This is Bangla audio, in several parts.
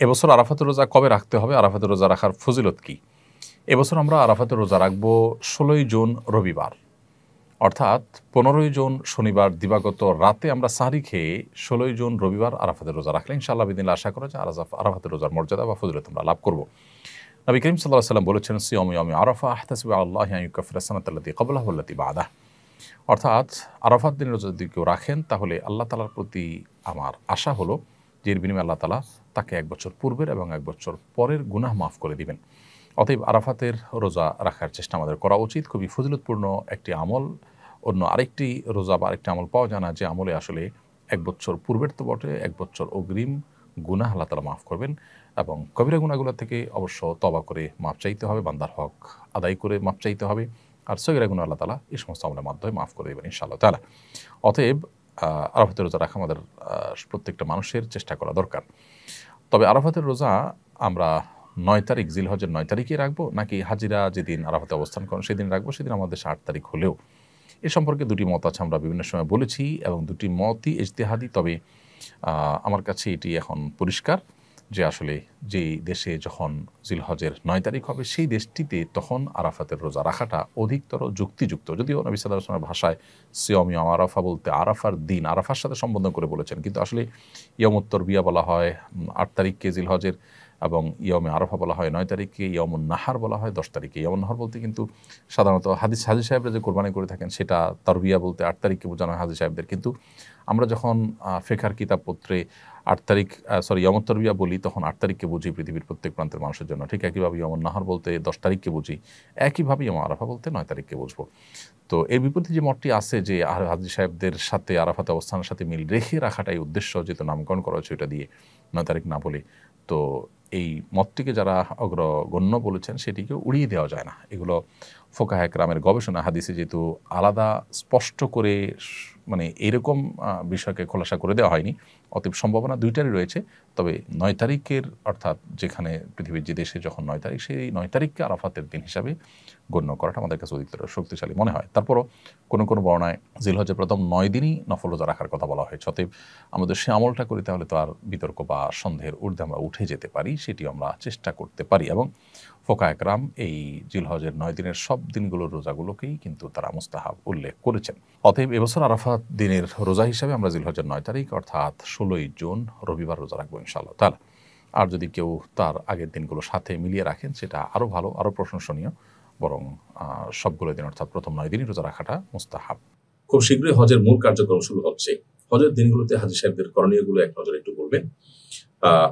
এবছর আরাফাতের রোজা কবে রাখতে হবে, আরাফাতের রোজা রাখার ফজিলত কি? এবছর আমরা আরাফাতের রোজা রাখব 16ই জুন রবিবার, অর্থাৎ 15ই জুন শনিবার দিবাগত রাতে আমরা সাহরি খেয়ে 16ই জুন রবিবার আরাফাতের রোজা রাখলে ইনশাআল্লাহ বিদিন আশা করা যায় আরাফাতের রোজার মর্যাদা বা ফজিলত আমরা লাভ করব। নবী করিম সাল্লাল্লাহু আলাইহি ওয়াসাল্লাম বলেছেন, সিয়ামু ইয়াউমি আরাফা আহতাসিবু আলাল্লাহি আন ইউকাফিরা সানাতাল্লাতী ক্বাবলাহু ওয়াল্লাতী বা'দাহু। অর্থাৎ আরাফাত দিনের রোজা যদি কেউ রাখেন তাহলে আল্লাহ তাআলার প্রতি আমার আশা হলো যে এর বিনিময়ে আল্লাহ তাআলা তাকে 1 বছর পূর্বের এবং 1 বছর পরের গুনাহ মাফ করে দিবেন। অতএব আরাফাতের রোজা রাখার চেষ্টা আমাদের করা উচিত। খুবই ফজিলতপূর্ণ একটি আমল। অন্য আরেকটি রোজা বা আরেকটি আমল পাওয়া যায় না যে আমলে আসলে 1 বছর পূর্বের তো বটে, 1 বছর অগ্রিম গুনাহ আল্লাহ তাআলা মাফ করবেন এবং কবিরা গুনাহগুলো থেকে অবশ্য তওবা করে মাফ চাইতে হবে, বান্দার হক আদায় করে মাফ চাইতে হবে। আর সগীরা গুনাহ আল্লাহ তাআলা এই সমস্ত আমলের মাধ্যমে মাফ করে দেবেন ইনশাআল্লাহ তাআলা। অতএব আরাফাতের রোজা রাখা আমাদের প্রত্যেকটা মানুষের চেষ্টা করা দরকার। তবে আরাফাতের রোজা আমরা 9 তারিখ জিলহজের 9 তারিখে রাখবো নাকি হাজিরা যেদিন আরাফাতে অবস্থান করেন সেদিন রাখবো, সেদিন আমাদের 8 তারিখ হলেও, এ সম্পর্কে দুটি মত আছে, আমরা বিভিন্ন সময় বলেছি এবং দুটি মতই ইজতিহাদি। তবে আমার কাছে এটি এখন পরিষ্কার যে আসলে যেই দেশে যখন জিলহজের 9 তারিখ হবে সেই দেশটিতে তখন আরাফাতের রোজা রাখাটা অধিকতর যুক্তিযুক্ত। যদিও নবী সাল্লাল্লাহু আলাইহি ওয়াসাল্লামের ভাষায় সিয়াম ইয়াউম আরাফা বলতে আরাফার দিন, আরাফার সাথে সম্বোধন করে বলেছেন, কিন্তু আসলে ইয়াউমুত তারবিয়া বলা হয় 8 তারিখকে জিলহজের, এবং ইয়াউমে আরাফা বলা হয় 9 তারিখকে, ইয়াউমুন নাহার বলা হয় 10 তারিখে। ইয়াউমুন নাহার বলতে কিন্তু সাধারণত হাজি সাহেবরা যে কোরবানি করে থাকেন সেটা তারবিয়া বলতে 8 তারিখকে বোঝানো হয় হাজি সাহেবদের। কিন্তু আমরা যখন ফিকহের কিতাবপত্রে 8 তারিখ ইয়াউমুত তারবিয়া বলি তখন 8 তারিখকে বুঝি পৃথিবীর প্রত্যেক প্রান্তের মানুষের জন্য। ঠিক একইভাবে ইয়াউমুন নাহার বলতে 10 তারিখকে বুঝি, একইভাবে ইয়াউম আরাফা বলতে 9 তারিখকে বুঝবো। তো এর বিপরীতে যে মতটি আছে যে হাজি সাহেবদের সাথে আরাফাতে অবস্থানের সাথে মিল রেখে রাখাটাই উদ্দেশ্য, যেহেতু নামকরণ করা হয়েছে ওইটা দিয়ে 9 তারিখ না বলে, তো এই মতটিকে যারা অগ্রগণ্য বলেছেন সেটিকে উড়িয়ে দেওয়া যায় না। এগুলো ফোকাহে কেরামের গবেষণা, হাদিসে যেহেতু আলাদা স্পষ্ট করে মানে এরকম বিষয়কে খোলাসা করে দেওয়া হয়নি, অতএব সম্ভাবনা দুইটারই রয়েছে। তবে 9 তারিখের, অর্থাৎ যেখানে পৃথিবীর যে দেশে যখন 9 তারিখ, সেই 9 তারিখকে আরাফাতের দিন হিসাবে গণ্য করাটা আমাদের কাছে অধিকতর শক্তিশালী মনে হয়। তারপরও কোনো কোনো বর্ণায় জিলহজের প্রথম 9 দিনই নফল রোজা রাখার কথা বলা হয়েছে। অতএব আমাদের সে আমলটা করি তাহলে তো আর বিতর্ক বা সন্দেহের ঊর্ধ্বে আমরা উঠে যেতে পারি, সেটিও আমরা চেষ্টা করতে পারি। এবং ফোকায়ে কেরাম এই জিলহজের 9 দিনের সব দিনগুলোর রোজাগুলোকেই কিন্তু তারা মুস্তাহাব উল্লেখ করেছেন। অতএব এবছর আরাফাত দিনের রোজা হিসাবে আমরা জিলহজের 9 তারিখ অর্থাৎ 16ই জুন রবিবার রোজা রাখবো ইনশাআল্লাহ তাআলা। আর যদি কেউ তার আগের দিনগুলোর সাথে মিলিয়ে রাখেন সেটা আরও ভালো, আরও প্রশংসনীয়। বরং সবগুলো দিন অর্থাৎ প্রথম 9 দিনই রোজা রাখাটা মুস্তাহাব। খুব শীঘ্রই হজের মূল কার্যক্রম শুরু হচ্ছে। হজের দিনগুলোতে হাজী সাহেবদের করণীয়গুলো এক নজরে একটু বলবেন।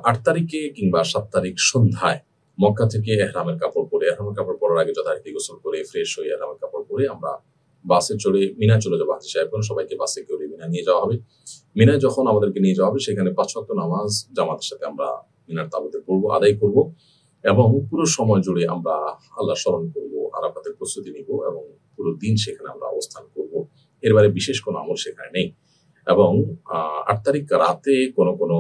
8 তারিখে কিংবা 7 তারিখ সন্ধ্যায় মক্কা থেকে এহরামের কাপড় পরে, এহরামের কাপড় পরার আগে যথারীতি গোসল করে ফ্রেশ হয়ে এহরামের কাপড় পরে আমরা বাসে চড়ে মিনা চলে যাবো। হাজী সাহেবগণ সবাইকে বাসে করে মিনা নিয়ে যাওয়া হবে। মিনায় যখন আমাদেরকে নিয়ে যাওয়া হবে সেখানে 5 ওয়াক্ত নামাজ জামাতের সাথে আমরা মিনার তাঁবুতে পড়বো, আদায় করব এবং পুরো সময় জুড়ে আমরা আল্লাহ স্মরণ করব, আরাফাতের প্রস্তুতি নিব এবং পুরো দিন সেখানে আমরা অবস্থান করব। এর বাইরে বিশেষ কোনো আমল সেখানে নেই। এবং 8 তারিখ রাতে কোনো কোনো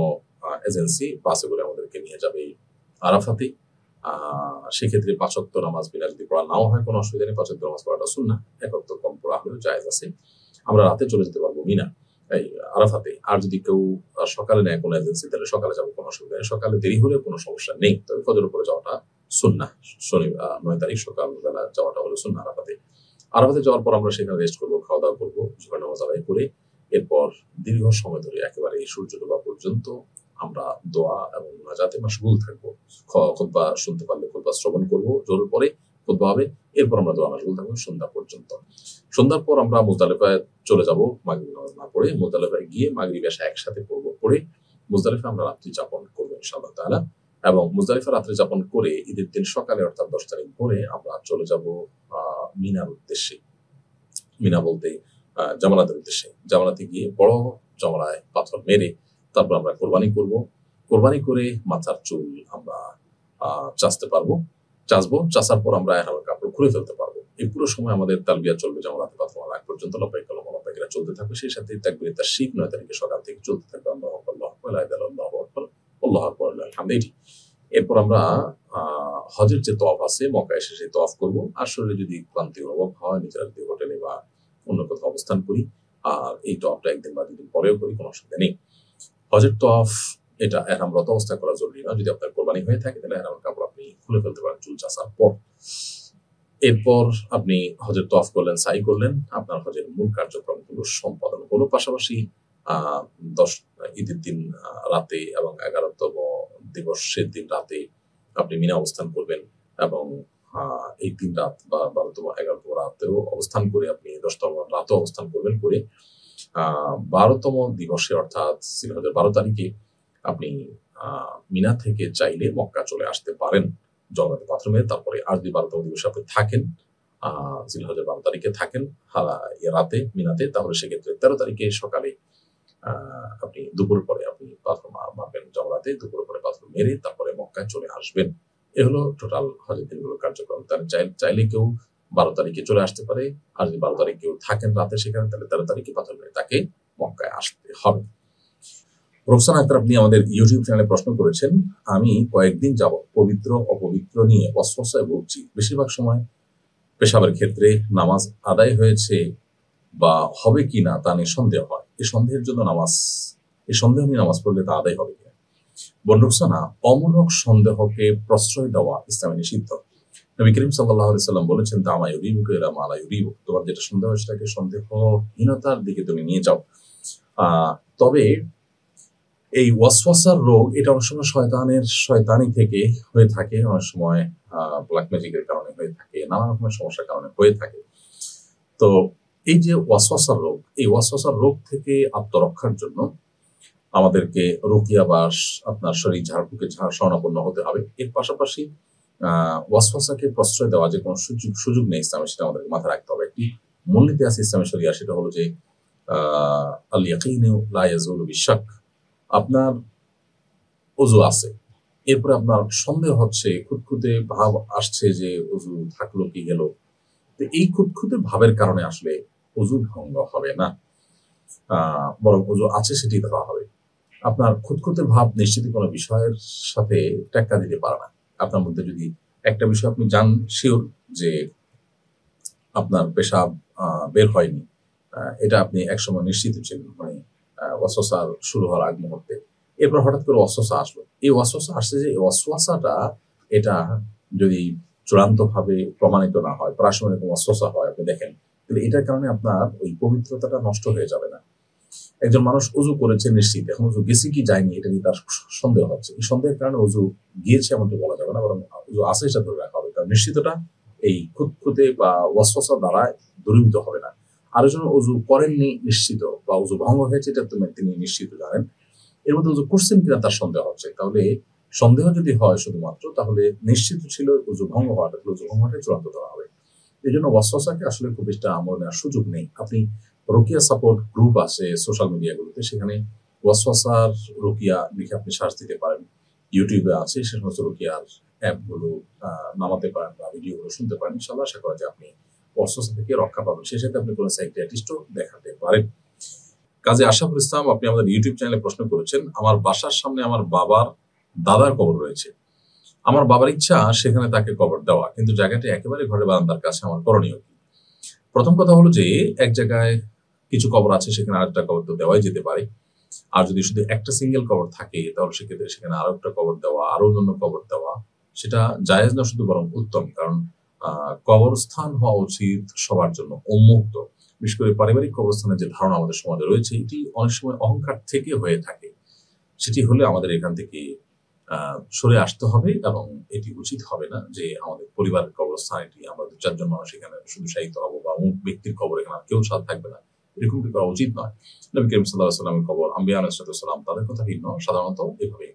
এজেন্সি বাসে করে আমাদেরকে নিয়ে যাবে আরাফাতে। সেক্ষেত্রে 5 ওয়াক্ত নামাজ বিনা যদি পড়া নাও হয় কোনো অসুবিধা নেই, 5 ওয়াক্ত নামাজ পড়াটা সুন্নাহ, 1 ওয়াক্ত কম পড়া হলেও জায়েজ আছে। আমরা রাতে চলে যেতে পারবো মিনা এই আরাফাতে। আর যদি কেউ সকালে নেয় কোনো এজেন্সি তাহলে সকালে যাবো, কোনো অসুবিধা নেই। সকালে দেরি হলে কোনো সমস্যা নেই, তবে ফজরের উপরে যাওয়াটা সুন্নাহ। 9 তারিখ সকালবেলা যাওয়াটা হলো সুন্নাহ আরাফাতে। আরাফাতে যাওয়ার পর আমরা সেখানে রেস্ট করবো, খাওয়া দাওয়া করবো, জোহর নামাজ আদায় করে এরপর দীর্ঘ সময় ধরে একেবারে সূর্য ডোবা পর্যন্ত আমরা দোয়া এবং মুনাজাতে মাশগুল থাকবো। খুতবা শুনতে পারলে খুতবা শ্রবণ করবো, জোহরের পরে খুতবা হবে, এরপর আমরা দোয়া মাশগুল থাকবো সন্ধ্যা পর্যন্ত। সন্ধ্যার পর আমরা মুজদালিফায় চলে যাব মাগরিব নামাজ না পড়ে। মুজদালিফায় গিয়ে মাগরিব এশা একসাথে পড়বো, পড়ে মুজদালিফায় আমরা রাত্রি যাপন করবো ইনশাআল্লাহ তাআলা। এবং মুজদালিফা রাত্রি যাপন করে ঈদের দিন সকালে অর্থাৎ 10 তারিখ ভোরে আমরা চলে যাব মিনার উদ্দেশ্যে। মিনা বলতে জামালাতের উদ্দেশ্যে। জামালাতে গিয়ে বড় জামালায় পাথর মেরে তারপর আমরা কোরবানি করব। কোরবানি করে মাথার চুল আমরা চাচতে পারবো, চাচবো। চাচার পর আমরা এহরামের কাপড় খুলে ফেলতে পারবো। এই পুরো সময় আমাদের তালবিয়া চলবে জামালাতে পাথর মারা আগ পর্যন্ত। লব্বাইক আল্লাহুম্মা লব্বাইক এটা চলতে থাকবে। সেই সাথে তাকবীরে তাশরিক 9 তারিখে সকাল থেকে চলতে থাকবে। আল্লাহু আকবার, আল্লাহু আকবার, লা ইলাহা ইল্লাল্লাহু আকবার, আল্লাহু আকবার, আলহামদুলিল্লাহ। এরপর আমরা হজের যে তওয়াফ আছে মক্কা এসে সেই তওয়াফ করবো। আর শরীরে যদি ক্লান্তি অনুভব হয় নিজেরা যদি হোটেলে বা অন্য কোথাও অবস্থান করি আর এই তওয়াফটা 1 দিন বা 2 দিন পরেও করি, কোনো অসুবিধা নেই। হজের তওয়াফ এটা এহরামরত অবস্থা করা জরুরি না। যদি আপনার কোরবানি হয়ে থাকে তাহলে এহরামের কাপড় আপনি খুলে ফেলতে পারেন চুল চাচার পর। এরপর আপনি হজের তওয়াফ করলেন, সাই করলেন, আপনার হজের মূল কার্যক্রমগুলো সম্পাদন হলো। পাশাপাশি 10 ঈদের দিন রাতে এবং 11তম দিবসের দিন রাতে আপনি মিনা অবস্থান করবেন এবং এই 3 রাত বা 12তম 11তম রাতেও অবস্থান করে আপনি 10তম রাতেও অবস্থান করবেন। করে 12তম দিবসে অর্থাৎ জিলহজের 12 তারিখে আপনি মিনা থেকে চাইলে মক্কা চলে আসতে পারেন জগন্নাথ পাথর মেরে। তারপরে আর যদি 12তম দিবসে আপনি থাকেন, জিলহজের 12 তারিখে থাকেন রাতে মিনাতে, তাহলে সেক্ষেত্রে 13 তারিখে সকালে আপনি দুপুর পরে আপনি পাথর মারবেন জগন্নাথে, দুপুর পরে পাথর মেরে তারপরে মক্কায় চলে আসবেন। এ হলো টোটাল হজের দিনগুলোর কার্যক্রম। তার চাইলে কেউ 12 তারিখে চলে আসতে পারে, আর যদি 12 তারিখ কেউ থাকেন রাতে সেখানে, তাহলে 13 তারিখে পাথর মেরে তাকে মক্কায় আসতে হবে। রোকসানা আক্তার, আপনি আমাদের ইউটিউব চ্যানেলে প্রশ্ন করেছেন, আমি কয়েকদিন যাবত পবিত্র অপবিত্র নিয়ে ওয়াসওয়াসায় ভুগছি। বেশিরভাগ সময় পেশাবের ক্ষেত্রে নামাজ আদায় হয়েছে বা হবে কিনা তা নিয়ে সন্দেহ হয়। এই সন্দেহ নিয়ে নামাজ পড়লে তা আদায় হবে কিনা? বোন রোকসানা, অমূলক সন্দেহকে প্রশ্রয় দেওয়া ইসলামে নিষিদ্ধ। নবী করিম সাল্লাল্লাহু আলাইহি সাল্লাম বলেছেন, তামা ইউরিবুকা ইলা মা লা ইউরিবুক, তোমার যেটা সন্দেহ সেটাকে সন্দেহহীনতার দিকে তুমি নিয়ে যাও। তবে এই ওয়াসওয়াসার রোগ এটা অনেক সময় শয়তানি থেকে হয়ে থাকে, অনেক সময় ব্ল্যাক ম্যাজিকের কারণে হয়ে থাকে, নানা রকমের সমস্যার কারণে হয়ে থাকে। তো এই যে ওয়াসওয়াসার রোগ, এই ওয়াসওয়াসার রোগ থেকে আত্মরক্ষার জন্য আমাদেরকে রুকিয়া বা আপনার শরীর ঝাড়ফুঁকে শরণাপন্ন হতে হবে। এর পাশাপাশি ওয়াসওয়াসাকে প্রশ্রয় দেওয়া যে কোনো সুযোগ নেই ইসলামে, সেটা আমাদেরকে মাথায় রাখতে হবে। একটি মূলনীতি আছে ইসলামের শরিয়া, সেটা হলো যে আল ইয়াকিনু লা ইয়াজুলু বিশাক। আপনার ওযু আছে, এরপরে আপনার সন্দেহ হচ্ছে, খুঁতখুঁতে ভাব আসছে যে ওযু থাকলো কি গেল, তো এই খুঁতখুঁতে ভাবের কারণে আসলে ওযু ভঙ্গ হবে না, বরং ওযু আছে সেটি ধরা হবে। আপনার খুঁতখুঁতে ভাব নিশ্চিত কোনো বিষয়ের সাথে টেক্কা দিতে পারে না। আপনার মধ্যে যদি একটা বিষয় আপনি জান শিওর যে আপনার পেশাব বের হয়নি, এটা আপনি একসময় নিশ্চিত ছিলেন, মানে ওয়াসওয়াসা শুরু হওয়ার আগ মুহূর্তে, এরপর হঠাৎ করে ওয়াসওয়াসা আসলো। এই ওয়াসওয়াসা আসছে যে এই ওয়াসওয়াসাটা এটা যদি চূড়ান্তভাবে প্রমাণিত না হয়, প্রাসঙ্গিক এরকম ওয়াসওয়াসা হয়, আপনি দেখেন, তাহলে এটার কারণে আপনার ওই পবিত্রতাটা নষ্ট হয়ে যাবে না। একজন মানুষ ওযু করেছে নিশ্চিত, এখন ওযু গেছে কি যায়নি এটা নিয়ে তার সন্দেহ হচ্ছে, এই সন্দেহের কারণে ওযু গিয়েছে এমনটা বলা যাবে না, বরং ওযু আছে সেটা ধরে রাখা হবে, কারণ নিশ্চিতটা এই খুঁতখুঁতে বা ওয়াসওয়াসা দ্বারা দূরীভূত হবে না। আরেকজন ওযু করেননি নিশ্চিত বা ওযু ভঙ্গ হয়েছে এটা তিনি নিশ্চিত জানেন, এর মধ্যে ওযু করছেন কিনা তার সন্দেহ হচ্ছে, তাহলে সন্দেহ যদি হয় শুধুমাত্র, তাহলে নিশ্চিত ছিল ওযু ভঙ্গ হওয়াটা, ওযু ভঙ্গ হওয়াটা চূড়ান্ত ধরা হবে। এই জন্য ওয়াসওয়াসাকে আসলে খুব বেশি আমল নেওয়ার সুযোগ নেই। আপনি রুকিয়া সাপোর্ট গ্রুপ আছে সোশ্যাল মিডিয়াগুলোতে, সেখানে ওয়াসওয়াসার রুকিয়া লিখে আপনি সার্চ দিতে পারেন। ইউটিউবে আছে সে সমস্ত রুকিয়ার অ্যাপগুলো নামাতে পারেন বা ভিডিওগুলো শুনতে পারেন। ইনশাআল্লাহ আশা করা যায় আপনি ওয়াসওয়াসা থেকে রক্ষা পাবেন। সেই সাথে আপনি কোনো সাইকিয়াট্রিস্টও দেখাতে পারেন। কাজী আশরাফুল ইসলাম, আপনি আমাদের ইউটিউব চ্যানেলে প্রশ্ন করেছেন, আমার বাসার সামনে আমার বাবার দাদার কবর রয়েছে। আমার বাবার ইচ্ছা সেখানে তাকে কবর দেওয়া, কিন্তু জায়গাটি একেবারে ঘরের বারান্দার কাছে, আমার করণীয় কি? প্রথম কথা হলো যে এক জায়গায় কিছু কবর আছে, সেখানে আরেকটা কবর তো দেওয়াই যেতে পারে। আর যদি শুধু একটা সিঙ্গেল কবর থাকে, তাহলে সেক্ষেত্রে সেখানে আরো একটা কবর দেওয়া, আরো অন্যান্য কবর দেওয়া, সেটা জায়েজ না শুধু, বরং উত্তম। কারণ কবরস্থান হওয়া উচিত সবার জন্য উন্মুক্ত। বিশেষ করে পারিবারিক কবরস্থানের যে ধারণা আমাদের সমাজে রয়েছে, এটি অনেক সময় অহংকার থেকে হয়ে থাকে। সেটি হলে আমাদের এখান থেকে সরে আসতে হবে, এবং এটি উচিত হবে না যে আমাদের পরিবারের কবরস্থান এটি, আমরা 2-4 জন মানুষ এখানে শুধু শায়িত হবো, বা অমুক ব্যক্তির কবর এখানে কেউ সাথ থাকবে না, এরকমটি করা উচিত নয়। নবী করিম সাল্লাল্লাহু আলাইহি ওয়াসাল্লামের কবর, আম্বিয়া আলাইহিস সালাম, তাদের কথা ভিন্ন। সাধারণত এভাবে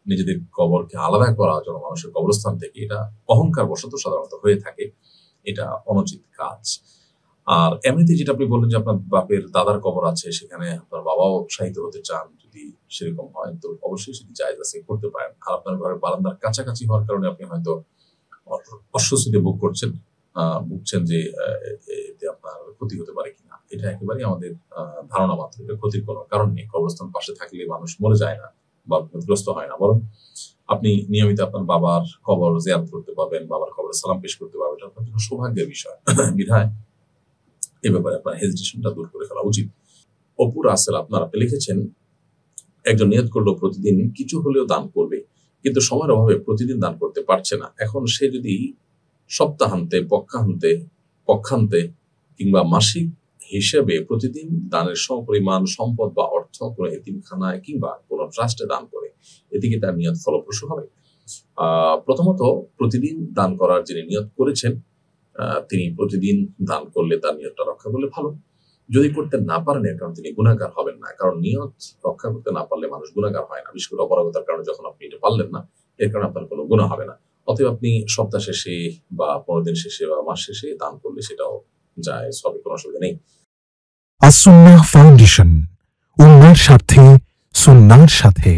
নিজেদের কবরকে আলাদা করা জন্য মানুষের কবরস্থান থেকে, এটা অহংকার বশত সাধারণত হয়ে থাকে, এটা অনুচিত কাজ। আর এমনিতে যেটা আপনি বললেন যে আপনার বাপের দাদার কবর আছে, সেখানে আপনার বাবাও শায়িত হতে চান, যদি সেরকম হয় তো অবশ্যই সেটি জায়েজ আছে, করতে পারেন। আর আপনার ঘরের বারান্দার কাছাকাছি হওয়ার কারণে আপনি হয়তো অস্বস্তিতে ভুগছেন যে এতে আপনার ক্ষতি হতে পারে কিনা, এটা একেবারেই আমাদের ধারণা মাত্র, এটা ক্ষতির কোনো কারণ নেই। কবরস্থান পাশে থাকলে মানুষ মরে যায় না বা বিপদগ্রস্ত হয় না, বরং আপনি নিয়মিত আপনার বাবার কবর জিয়ারত করতে পারবেন, বাবার কবরে সালাম পেশ করতে পারবেন, এটা আপনার জন্য সৌভাগ্যের বিষয়। বিধায় এ ব্যাপারে আপনার হেজিটেশনটা দূর করে ফেলা উচিত। অপুর আসেল, আপনি লিখেছেন, একজন নিয়ত করলো প্রতিদিন কিছু হলেও দান করবে, কিন্তু সময়ের অভাবে প্রতিদিন দান করতে পারছে না। এখন সে যদি সপ্তাহান্তে, পক্ষান্তে কিংবা মাসিক হিসেবে প্রতিদিন দানের সমপরিমাণ সম্পদ বা অর্থ কোনো এতিমখানায় কিংবা কোনো ট্রাস্টে দান করে, এদিকে তার নিয়ত ফলপ্রসূ হবে। প্রথমত, প্রতিদিন দান করার যিনি নিয়ত করেছেন তিনি প্রতিদিন দান করলে তার নিয়তটা রক্ষা করলে ভালো। যদি করতে না পারেন, এর কারণে তিনি গুনাহগার হবেন না, কারণ নিয়ত রক্ষা করতে না পারলে মানুষ গুনাহগার হয় না। বিশেষ করে অপারগতার কারণে যখন আপনি এটা পারলেন না, এর কারণে আপনার কোনো গুনাহ হবে না। অতএব আপনি সপ্তাহ শেষে বা 15 দিন শেষে বা মাস শেষে দান করলে সেটাও জায়েজ হবে, কোনো অসুবিধা নেই। আসুন্নাহ ফাউন্ডেশন, উম্মার স্বার্থে সুন্নাহর সাথে।